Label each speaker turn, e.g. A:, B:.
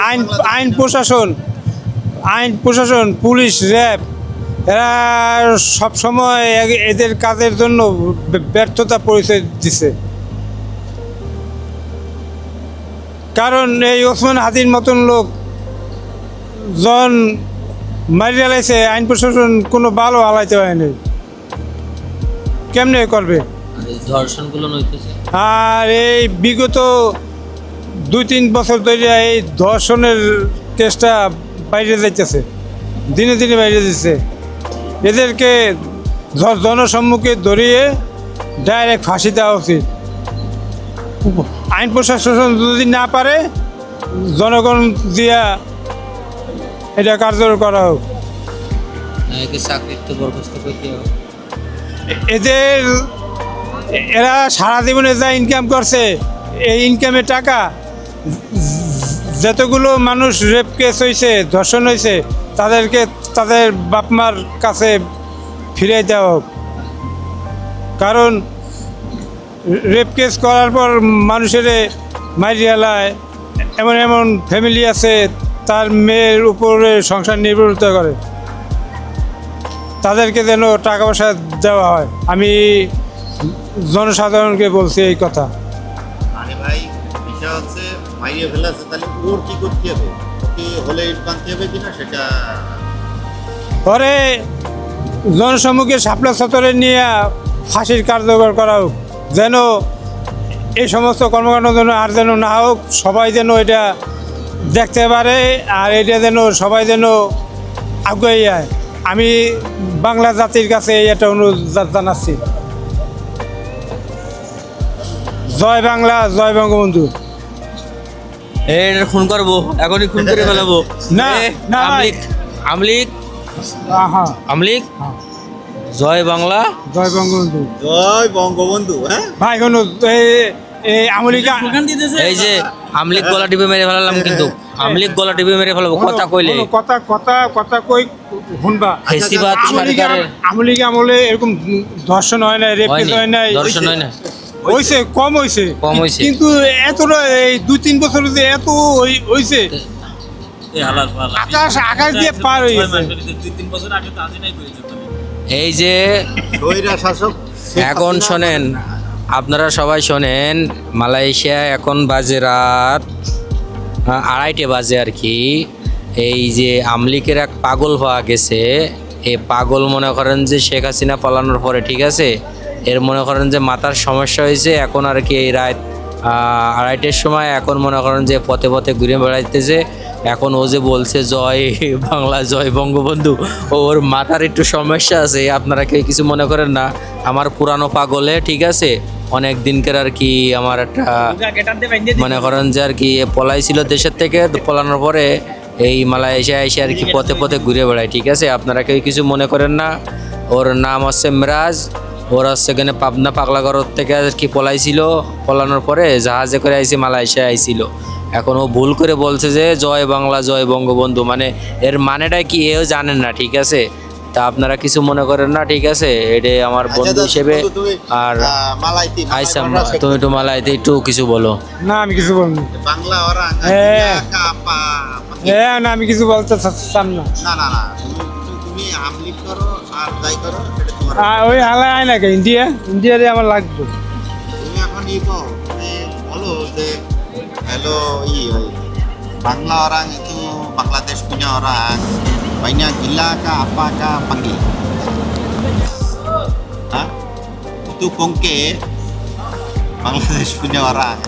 A: আইন আইন প্রশাসন আইন প্রশাসন পুলিশ র্যাব এরা সবসময় এদের কাজের জন্য ব্যর্থতা পরিচয় দিছে। কারণ এই ওসমান হাদির মতন লোক জন মারিয়া লাইছে, আইন প্রশাসন কোনো ভালো হালাইতে হয়নি, কেমনে করবে?
B: ধর্ষণগুলো নইতেছে।
A: আর এই বিগত 2-3 বছর ধরে এই ধর্ষণের কেসটা বাইরে যাইতেছে, দিনে দিনে বাইরে যাচ্ছে। এদেরকে জনসম্মুখে ধরিয়ে ডাইরেক্ট ফাঁসি দেওয়া উচিত। আইন প্রশাসন যদি না পারে জনগণ দিয়া এটা কার্যকর করা হোক।
B: চাকরিতে বরখাস্ত করতে হবে।
A: এরা সারা জীবনে যা ইনকাম করছে, এই ইনকামের টাকা যতগুলো মানুষ রেপ কেস হয়েছে, ধর্ষণ হয়েছে, তাদেরকে তাদের বাপ মার কাছে ফিরিয়ে দেওয়া হোক। কারণ রেপ কেস করার পর মানুষের মারিয়ালায় এমন এমন ফ্যামিলি আছে তার মেয়ের উপরে সংসার নির্ভরতা করে, তাদেরকে যেন টাকা পয়সা দেওয়া হয়। আমি জনসাধারণকে বলছি এই কথা।
C: আরে ভাই, বিষয় হচ্ছে মাইরে ফেলাছে, তাহলে ওর কি করতে হবে? ওকে হলে ইট বাঁধতে হবে কিনা সেটা
A: পরে জনসম্মুখে শাপলা চত্বরে নিয়ে ফাঁসির কার্যকর করা হোক, যেন এই সমস্ত কর্মকাণ্ড যেন আর যেন না হোক, সবাই যেন এটা দেখতে পারে, আর এটা যেন সবাই যেন আগুয়ে যায়। আমি বাংলা জাতির কাছে এটা অনুরোধ জানাচ্ছি। জয় বাংলা, জয় বঙ্গবন্ধু।
B: এটা খুন করবো, এখনই খুন করে ফেলাবো।
A: না, না,
B: আমলিক
A: হ্যাঁ,
B: আমলিক, জয় বাংলা,
A: জয় বঙ্গবন্ধু।
C: জয় বঙ্গবন্ধু। হ্যাঁ
A: ভাই কোনো এই আমলিকা
B: এই যে আমলিক গলা টিপে মেরে ফেলালাম, কিন্তু আমলিক গলা টিপে মেরে ফেলাবো কথা কইলে।
A: কথা কথা কথা কই শুনবা।
B: ফেসিবাদ সরকারের
A: আমলিকা আমলে এরকম ধর্ষণ হয় না, রেপ
B: হয়নি,
A: হয় না,
B: ধর্ষণ হয় না,
A: হয়েছে কম হয়েছে,
B: কম হয়েছে।
A: কিন্তু এতটা এই 2-3 বছর যে এত হয়েছে, আকাশ আকাশ দিয়ে পার হয়ে গেছে।
B: এই যে
C: স্বৈরা শাসক
B: এখন শোনেন, আপনারা সবাই শোনেন, মালয়েশিয়া এখন বাজে রাত 2:30 বাজে আর কি। এই যে আমলিকের এক পাগল হওয়া গেছে, এই পাগল মনে করেন যে শেখ হাসিনা পালানোর পরে, ঠিক আছে, এর মনে করেন যে মাথার সমস্যা হয়েছে। এখন আর কি এই রাত 2:30টার সময় এখন মনে করেন যে পথে পথে ঘুরে বেড়াইতেছে। এখন ও যে বলছে জয় বাংলা, জয় বঙ্গবন্ধু, ওর মাথার একটু সমস্যা আছে, আপনারা কেউ কিছু মনে করেন না। আমার পুরানো পাগলে, ঠিক আছে, অনেক দিনকার আর কি আমার একটা মনে করেন যে আর কি পলাইছিল দেশের থেকে, পলানোর পরে এই মালয়েশিয়া এসে আর কি পথে পথে ঘুরে বেড়ায়, ঠিক আছে, আপনারা কেউ কিছু মনে করেন না। ওর নাম হচ্ছে মিরাজ। ওরা সেখানে পাবনা পাগলাগড় থেকে আর কি পলাইছিল, পলানোর পরে জাহাজে করে আইসি মালয়েশিয়া আইছিল। এখন ও ভুল করে বলছে যে জয় বাংলা, জয় বঙ্গবন্ধু, মানে এর মানেটা কি এও জানেন না, ঠিক আছে। তা আপনারা কিছু মনে করেন না, ঠিক আছে, এটা আমার বন্ধু হিসেবে। আর আইসাম, তুমি একটু মালাইতে একটু কিছু বলো।
A: না আমি কিছু বলবো
C: বাংলা ওরা
A: হ্যাঁ, না আমি কিছু বলতে চাচ্ছিলাম না।
C: না না না, তুমি আমলিক করো আর যাই করো সেটা তোমার।
A: ওই হালায় আয় নাকি ইন্ডিয়ারে আমার লাগবে।
C: তুমি এখন বলো যে hello বাংla orang itu Bangladesh punya orang banyak gila kah apa kah panggil. Hah? Itu bongke Bangladesh punya orang.